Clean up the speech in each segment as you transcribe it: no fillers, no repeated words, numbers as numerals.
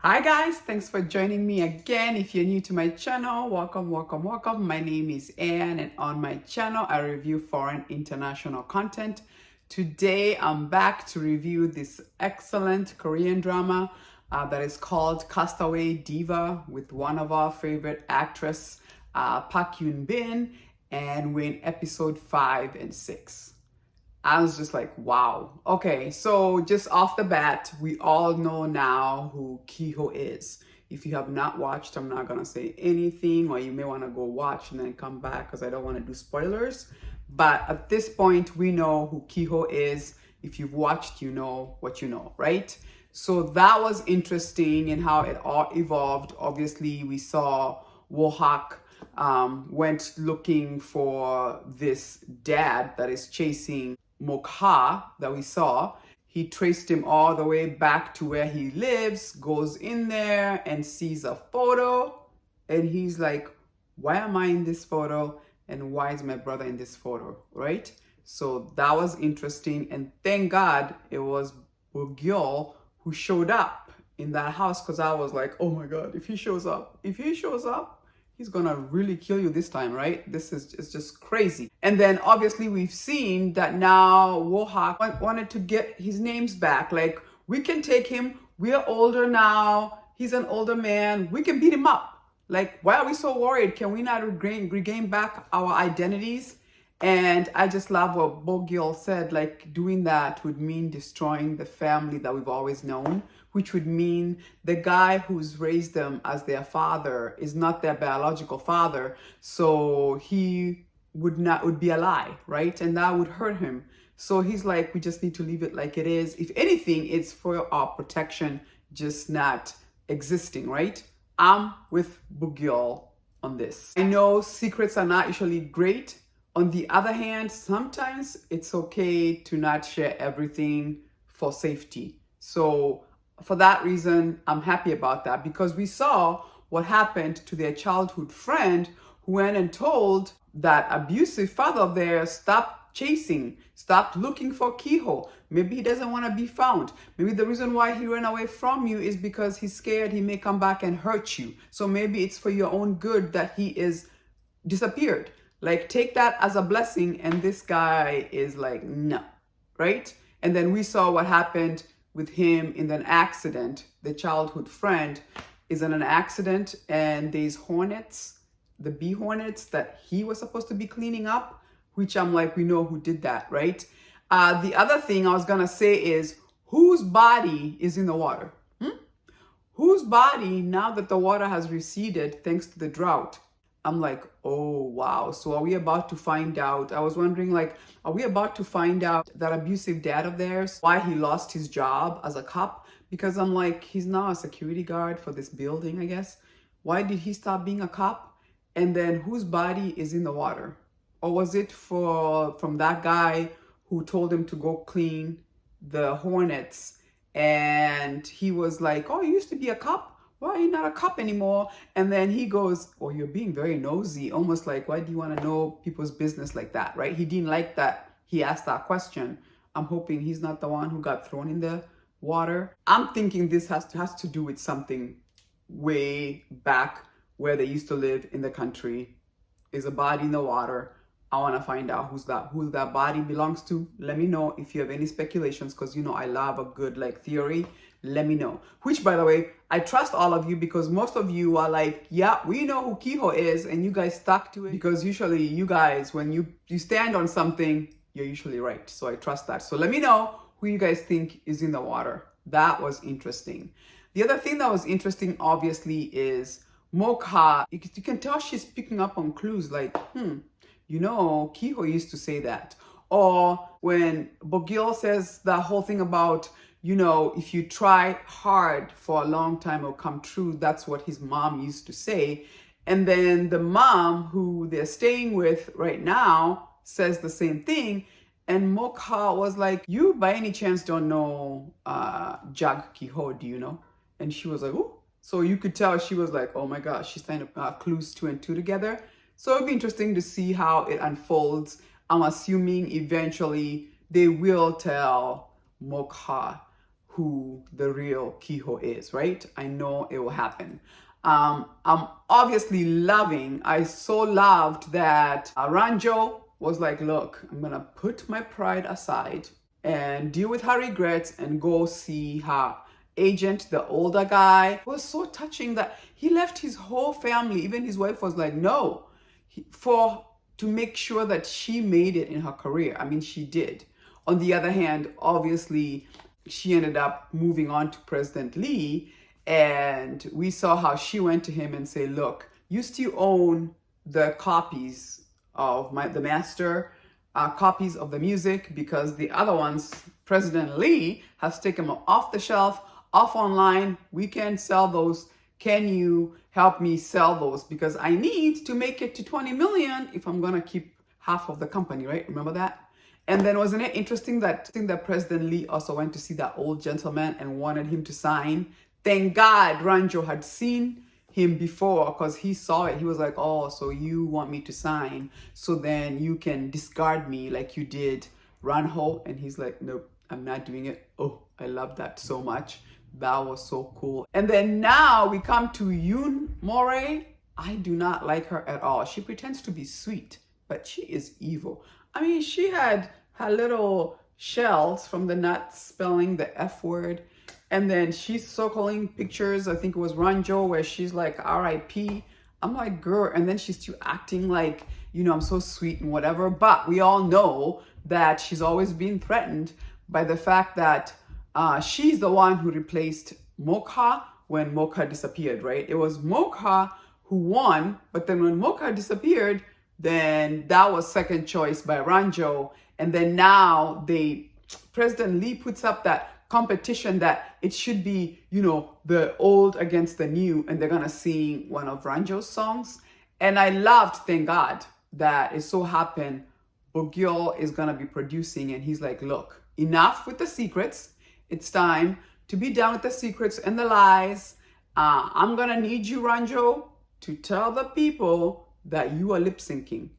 Hi guys, thanks for joining me again. If you're new to my channel, welcome. My name is Anne and on my channel I review foreign international content. Today I'm back to review this excellent Korean drama that is called Castaway Diva with one of our favorite actress, Park Yoon Bin, and we're in episode 5 and 6. I was just like, wow. Okay, so just off the bat, we all know now who Kiho is. If you have not watched, I'm not gonna say anything, or you may want to go watch and then come back because I don't want to do spoilers. But at this point, we know who Kiho is. If you've watched, you know what you know, right? So that was interesting in how it all evolved. Obviously, we saw Wohak went looking for this dad that is chasing Mokha that we saw. He traced him all the way back to where he lives, goes in there and sees a photo. And he's like, why am I in this photo? And why is my brother in this photo? Right? So that was interesting. And thank God it was Bugyo who showed up in that house, because I was like, oh my God, if he shows up, he's gonna really kill you this time, right? This is it's just crazy. And then obviously we've seen that now Wohak wanted to get his names back. Like, we can take him, we're older now, he's an older man, we can beat him up. Like, why are we so worried? Can we not regain back our identities? And I just love what Bogil said, like doing that would mean destroying the family that we've always known, which would mean the guy who's raised them as their father is not their biological father. So he would be a lie, right? And that would hurt him. So he's like, we just need to leave it like it is. If anything, it's for our protection, just not existing, right? I'm with Bugil on this. I know secrets are not usually great. On the other hand, sometimes it's okay to not share everything for safety. So for that reason, I'm happy about that, because we saw what happened to their childhood friend who went and told that abusive father of theirs, stop chasing, stop looking for Kiho. Maybe he doesn't want to be found. Maybe the reason why he ran away from you is because he's scared he may come back and hurt you. So maybe it's for your own good that he is disappeared. Like, take that as a blessing. And this guy is like, no, right? And then we saw what happened with him in an accident. The childhood friend is in an accident, and there's hornets, the bee hornets that he was supposed to be cleaning up, which I'm like, we know who did that, right? The other thing I was gonna say is, whose body is in the water? Whose body, now that the water has receded thanks to the drought? I'm like, oh, wow. So are we about to find out? I was wondering, like, are we about to find out that abusive dad of theirs, why he lost his job as a cop? Because I'm like, he's now a security guard for this building, I guess. Why did he stop being a cop? And then whose body is in the water? Or was it from that guy who told him to go clean the hornets? And he was like, oh, you used to be a cop? Why are you not a cop anymore? And then he goes, oh, you're being very nosy. Almost like, why do you want to know people's business like that, right? He didn't like that he asked that question. I'm hoping he's not the one who got thrown in the water. I'm thinking this has to do with something way back where they used to live in the country. Is a body in the water. I want to find out who that body belongs to. Let me know if you have any speculations, because you know I love a good like theory. Let me know. Which, by the way, I trust all of you, because most of you are like, yeah, we know who Kiho is, and you guys stuck to it, because usually you guys, when you stand on something, you're usually right. So I trust that. So let me know who you guys think is in the water. That was interesting. The other thing that was interesting, obviously, is Mokha. You can tell she's picking up on clues like, you know, Kiho used to say that. Or when Bogil says the whole thing about, you know, if you try hard for a long time, it'll come true. That's what his mom used to say. And then the mom who they're staying with right now says the same thing. And Mokha was like, you by any chance don't know Jag Kiho, do you know? And she was like, oh. So you could tell she was like, oh my gosh, she's trying to clues 2 and 2 together. So it'll be interesting to see how it unfolds. I'm assuming eventually they will tell Mokha who the real Kehoe is, right? I know it will happen. I'm obviously I so loved that Ranjo was like, look, I'm gonna put my pride aside and deal with her regrets and go see her agent, the older guy. It was so touching that he left his whole family, even his wife was like, no, to make sure that she made it in her career. I mean, she did. On the other hand, obviously, she ended up moving on to President Lee, and we saw how she went to him and said, look, you still own the copies of the master copies of the music, because the other ones, President Lee has taken them off the shelf, off online. We can't sell those. Can you help me sell those? Because I need to make it to 20 million if I'm gonna keep half of the company, right? Remember that? And then wasn't it interesting that President Lee also went to see that old gentleman and wanted him to sign? Thank God Ranjo had seen him before, because he saw it. He was like, oh, so you want me to sign so then you can discard me like you did Ranho? And he's like, nope, I'm not doing it. Oh, I love that so much. That was so cool. And then now we come to Yoon Moray. I do not like her at all. She pretends to be sweet, but she is evil. I mean, she had her little shells from the nuts spelling the F word. And then she's circling pictures. I think it was Ranjo where she's like, R.I.P. I'm like, girl. And then she's still acting like, you know, I'm so sweet and whatever. But we all know that she's always been threatened by the fact that she's the one who replaced Mokha when Mokha disappeared, right? It was Mokha who won, but then when Mokha disappeared, then that was second choice by Ranjo. And then now President Lee puts up that competition that it should be, you know, the old against the new, and they're gonna sing one of Ranjo's songs. And I loved, thank God, that it so happened Bogyol is gonna be producing, and he's like, look, enough with the secrets. It's time to be done with the secrets and the lies. I'm gonna need you, Ranjo, to tell the people that you are lip syncing.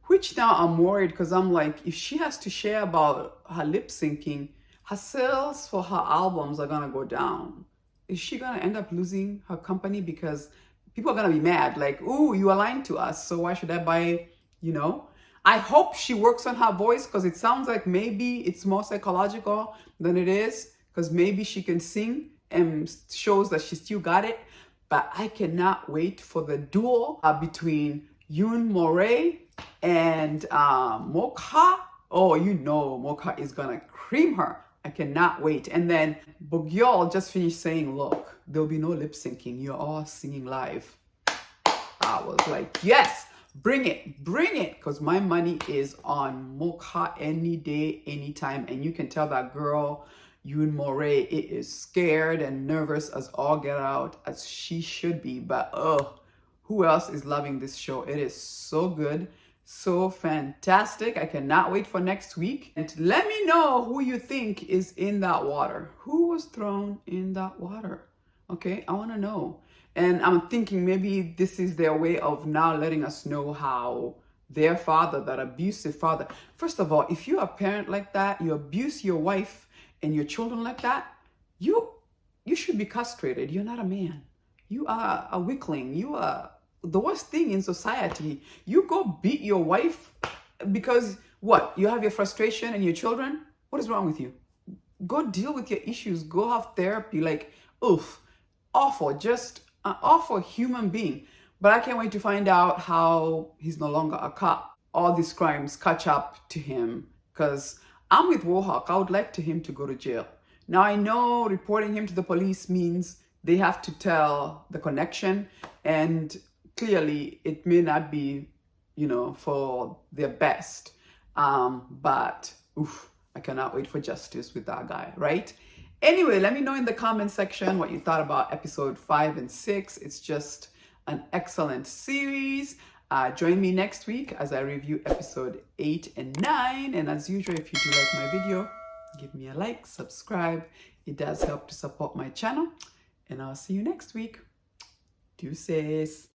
Which now I'm worried, because I'm like, if she has to share about her lip syncing, her sales for her albums are gonna go down. Is she gonna end up losing her company? Because people are gonna be mad, like, ooh, you are lying to us, so why should I buy, you know? I hope she works on her voice, because it sounds like maybe it's more psychological than it is, because maybe she can sing and shows that she still got it. But I cannot wait for the duel between Yoon Moray and Mokha. Oh, you know Mokha is gonna cream her. I cannot wait. And then Bogyol just finished saying, look, there'll be no lip syncing. You're all singing live. I was like, yes, bring it, because my money is on Mokha any day, anytime. And you can tell that girl, Yoon Moray, is scared and nervous as all get out, as she should be. But who else is loving this show? It is so good, so fantastic. I cannot wait for next week. And let me know who you think is in that water. Who was thrown in that water? Okay, I want to know. And I'm thinking maybe this is their way of now letting us know how their father, that abusive father. First of all, if you're a parent like that, you abuse your wife and your children like that, you should be castrated. You're not a man. You are a weakling. You are the worst thing in society. You go beat your wife because what? You have your frustration and your children? What is wrong with you? Go deal with your issues. Go have therapy. Like, oof, awful. Just an awful human being. But I can't wait to find out how he's no longer a cop. All these crimes catch up to him, because I'm with Warhawk. I would like him to go to jail. Now, I know reporting him to the police means they have to tell the connection, and clearly it may not be, you know, for their best. But oof, I cannot wait for justice with that guy, right? Anyway, let me know in the comment section what you thought about episode 5 and 6. It's just an excellent series. Join me next week as I review episode 8 and 9. And as usual, if you do like my video, give me a like, subscribe. It does help to support my channel. And I'll see you next week. Deuces.